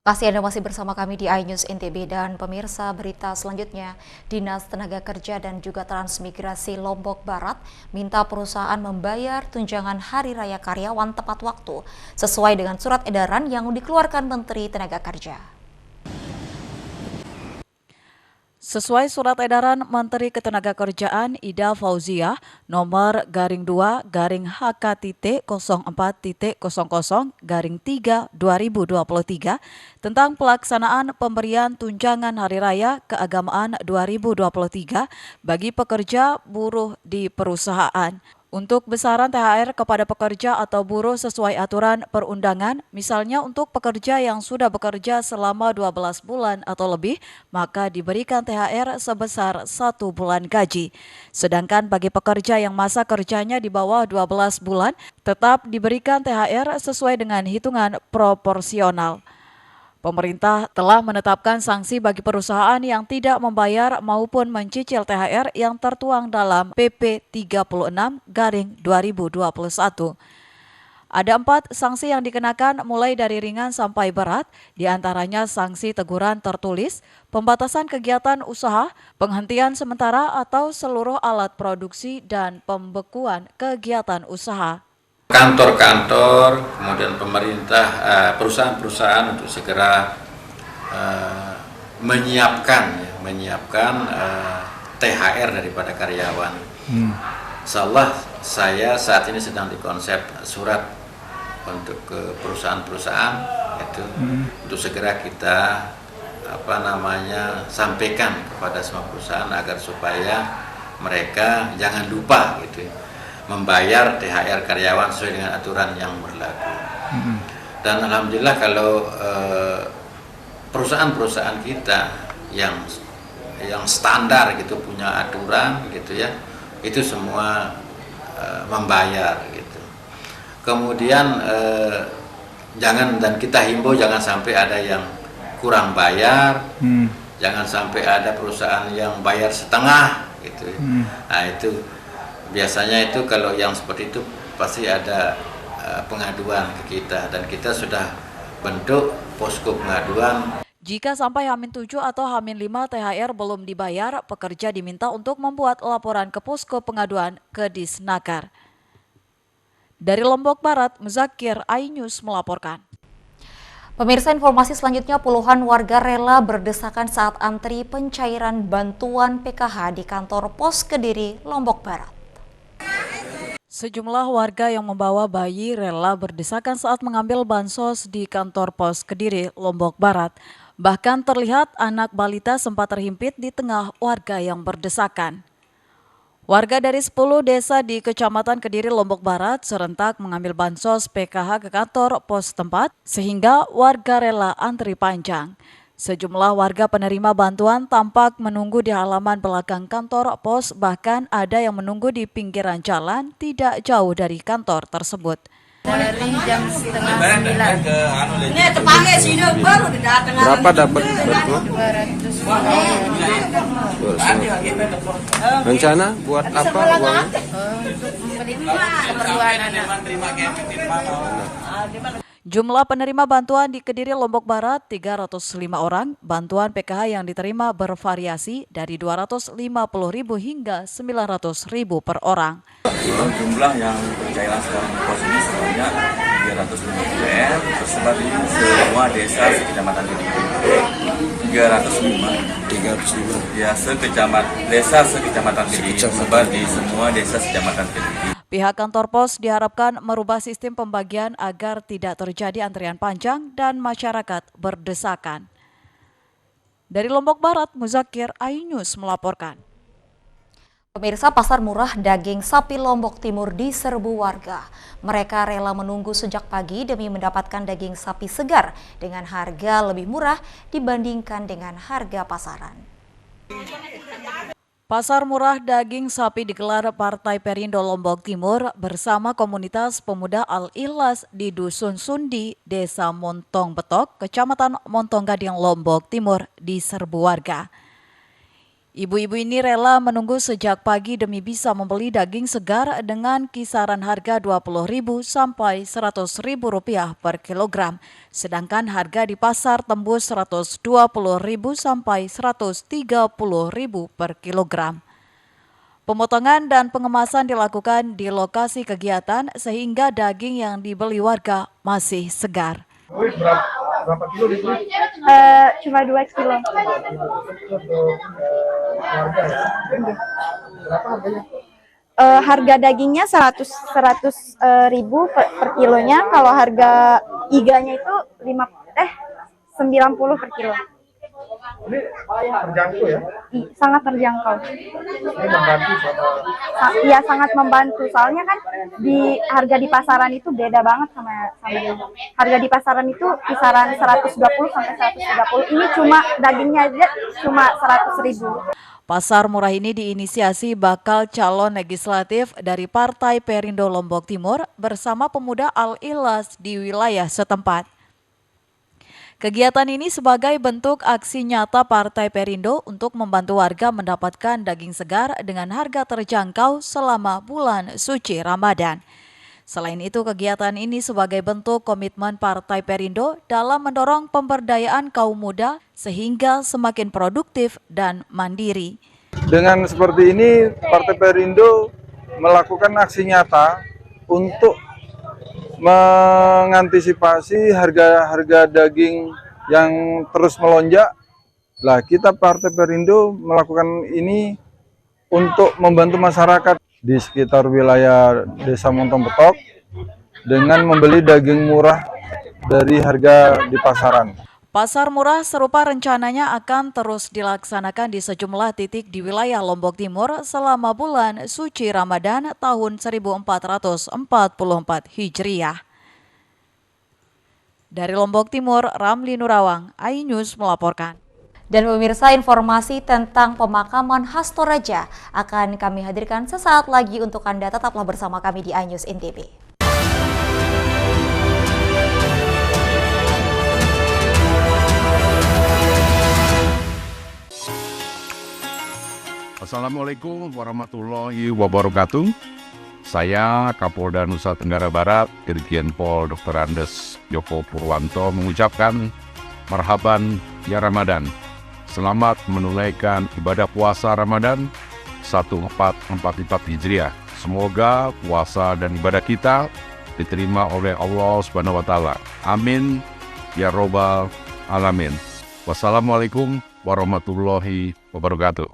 Kasih Anda masih bersama kami di iNews NTB dan pemirsa berita selanjutnya, Dinas Tenaga Kerja dan juga Transmigrasi Lombok Barat minta perusahaan membayar tunjangan Hari Raya Karyawan tepat waktu sesuai dengan surat edaran yang dikeluarkan Menteri Tenaga Kerja. Sesuai surat edaran Menteri Ketenagakerjaan Ida Fauziah nomor _2-HK.04.00-3 tentang pelaksanaan pemberian tunjangan Hari Raya Keagamaan 2023 bagi pekerja buruh di perusahaan. Untuk besaran THR kepada pekerja atau buruh sesuai aturan perundangan, misalnya untuk pekerja yang sudah bekerja selama 12 bulan atau lebih, maka diberikan THR sebesar 1 bulan gaji. Sedangkan bagi pekerja yang masa kerjanya di bawah 12 bulan, tetap diberikan THR sesuai dengan hitungan proporsional. Pemerintah telah menetapkan sanksi bagi perusahaan yang tidak membayar maupun mencicil THR yang tertuang dalam PP 36/2021. Ada 4 sanksi yang dikenakan mulai dari ringan sampai berat, diantaranya sanksi teguran tertulis, pembatasan kegiatan usaha, penghentian sementara atau seluruh alat produksi, dan pembekuan kegiatan usaha. Kantor-kantor, kemudian pemerintah, perusahaan-perusahaan untuk segera menyiapkan THR daripada karyawan. Insyaallah saya saat ini sedang dikonsep surat untuk ke perusahaan-perusahaan itu untuk segera kita sampaikan kepada semua perusahaan agar supaya mereka jangan lupa gitu membayar THR karyawan sesuai dengan aturan yang berlaku. Dan alhamdulillah kalau perusahaan-perusahaan kita yang standar gitu punya aturan gitu ya, itu semua membayar gitu. Kemudian kita himbau jangan sampai ada yang kurang bayar, jangan sampai ada perusahaan yang bayar setengah gitu. Nah itu biasanya itu kalau yang seperti itu pasti ada pengaduan ke kita dan kita sudah bentuk posko pengaduan. Jika sampai H-7 atau H-5 THR belum dibayar, pekerja diminta untuk membuat laporan ke posko pengaduan ke Disnaker. Dari Lombok Barat, Muzakir, iNews melaporkan. Pemirsa, informasi selanjutnya, puluhan warga rela berdesakan saat antri pencairan bantuan PKH di kantor Pos Kediri, Lombok Barat. Sejumlah warga yang membawa bayi rela berdesakan saat mengambil bansos di kantor Pos Kediri, Lombok Barat. Bahkan terlihat anak balita sempat terhimpit di tengah warga yang berdesakan. Warga dari 10 desa di Kecamatan Kediri, Lombok Barat serentak mengambil bansos PKH ke kantor pos tempat sehingga warga rela antri panjang. Sejumlah warga penerima bantuan tampak menunggu di halaman belakang kantor pos, bahkan ada yang menunggu di pinggiran jalan tidak jauh dari kantor tersebut. Dari jam setengah 9. Ini tepatnya sini baru datang. Berapa dapat bantuan? 200. Rencana buat apa uangnya? Untuk membeli keperluan anak. Jumlah penerima bantuan di Kediri, Lombok Barat 305 orang. Bantuan PKH yang diterima bervariasi dari 250.000 hingga 900.000 per orang. Jumlah yang pencairan sekarang di pos ini sebanyak 350 M tersebar di semua desa sekecamatan Kediri. 305 ya desa sekecamatan Kediri tersebar di semua desa sekecamatan Kediri. Pihak kantor pos diharapkan merubah sistem pembagian agar tidak terjadi antrian panjang dan masyarakat berdesakan. Dari Lombok Barat, Muzakir, iNews melaporkan. Pemirsa, pasar murah daging sapi Lombok Timur diserbu warga. Mereka rela menunggu sejak pagi demi mendapatkan daging sapi segar dengan harga lebih murah dibandingkan dengan harga pasaran. Pasar murah daging sapi digelar Partai Perindo Lombok Timur bersama komunitas pemuda Al-Ikhlas di Dusun Sundi, Desa Montong Betok, Kecamatan Montong Gading, Lombok Timur diserbu warga. Ibu-ibu ini rela menunggu sejak pagi demi bisa membeli daging segar dengan kisaran harga Rp20.000 sampai Rp100.000 per kilogram. Sedangkan harga di pasar tembus Rp120.000 sampai Rp130.000 per kilogram. Pemotongan dan pengemasan dilakukan di lokasi kegiatan sehingga daging yang dibeli warga masih segar. Berapa kilo dibeli? Cuma 2 kilo. Berapa harganya? Harga dagingnya 100 ribu per kilonya. Kalau harga iganya itu 90 per kilo. Ini terjangkau ya? Sangat terjangkau. Ini membantu sama. Iya, sangat membantu. Soalnya kan harga di pasaran itu beda banget sama ini. Harga di pasaran itu kisaran 120 sampai 130. Ini cuma dagingnya aja cuma 100 ribu. Pasar murah ini diinisiasi bakal calon legislatif dari Partai Perindo Lombok Timur bersama pemuda Al-Ikhlas di wilayah setempat. Kegiatan ini sebagai bentuk aksi nyata Partai Perindo untuk membantu warga mendapatkan daging segar dengan harga terjangkau selama bulan suci Ramadan. Selain itu, kegiatan ini sebagai bentuk komitmen Partai Perindo dalam mendorong pemberdayaan kaum muda sehingga semakin produktif dan mandiri. Dengan seperti ini, Partai Perindo melakukan aksi nyata untuk mengantisipasi harga-harga daging yang terus melonjak. Lah, kita Partai Perindo melakukan ini untuk membantu masyarakat di sekitar wilayah Desa Montong Betok dengan membeli daging murah dari harga di pasaran. Pasar murah serupa rencananya akan terus dilaksanakan di sejumlah titik di wilayah Lombok Timur selama bulan suci Ramadan tahun 1444 Hijriah. Dari Lombok Timur, Ramli Nurawang, iNews melaporkan. Dan pemirsa, informasi tentang pemakaman khas Toraja akan kami hadirkan sesaat lagi untuk Anda. Tetaplah bersama kami di iNews NTB. Assalamualaikum warahmatullahi wabarakatuh. Saya Kapolda Nusa Tenggara Barat, Irjen Pol Dr. Andes Joko Purwanto mengucapkan marhaban ya Ramadan. Selamat menunaikan ibadah puasa Ramadan 1444 Hijriah. Semoga puasa dan ibadah kita diterima oleh Allah Subhanahu wa taala. Amin ya robbal alamin. Wassalamualaikum warahmatullahi wabarakatuh.